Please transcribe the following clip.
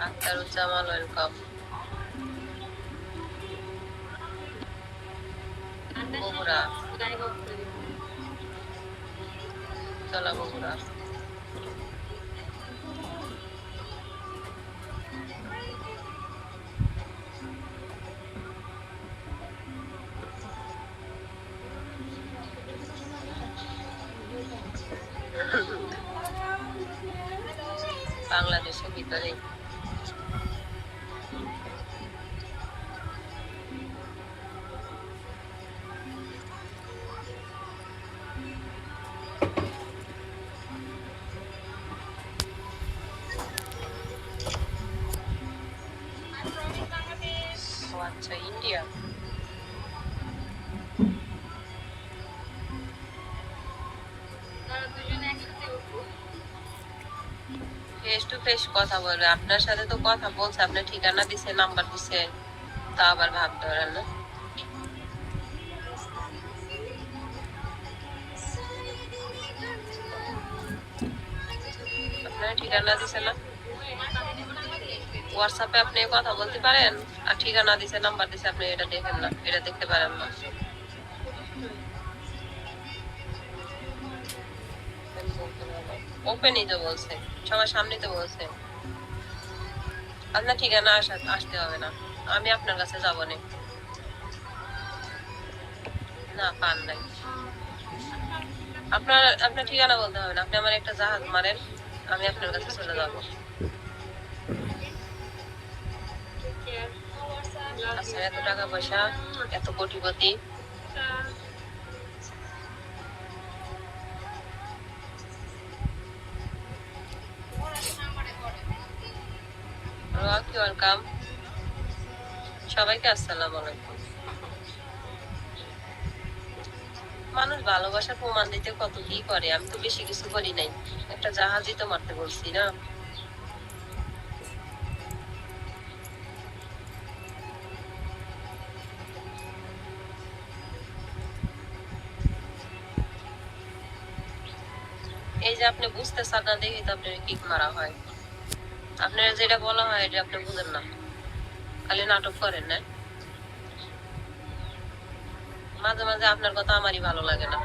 Akhtaruzzaman welcome. Bogura, চলা বগুড়া। বাংলাদেশের ভিতরে আচ্ছা, ইন্ডিয়া। ফেস টু ফেস কথা বলবে। আপনার সাথে তো কথা বলছে, আপনার ঠিকানা দিছে, নাম্বার দিছে, তা আবার ভাব ধরেন না। আপনার ঠিকানা দিছে না, হোয়াটসঅ্যাপে আপনি কথা বলতে পারেন, আর ঠিকানা দিছে, নাম্বার দিছে, আপনি এটা দেখেন না, এটা দেখতে পারেন না। ওপেনই তো বলছে, সবার সামনে তো বলছে। আপনার ঠিকানা আসতে হবে না, আমি আপনার কাছে যাবো না। পান নাই। আপনার ঠিকানা বলতে হবে না, আপনি আমার একটা জাহাজ মারেন, আমি আপনার কাছে চলে যাবো। আচ্ছা, এত টাকা পয়সা, এত কোটিপতি, ওয়েলকাম। সবাইকে আসসালামু আলাইকুম। মানুষ ভালোবাসার প্রমাণ দিতে কত কি করে, আমি তো বেশি কিছু করি নাই, একটা জাহাজই তো মারতে বলছি না। এই যে আপনি বুঝতে চান না দেখি তো আপনার কিক মারা হয়। আপনার যেটা বলা হয় এটা আপনি বুঝেন না, খালি নাটক করেন না। মাঝে মাঝে আপনার কথা আমারই ভালো লাগে না।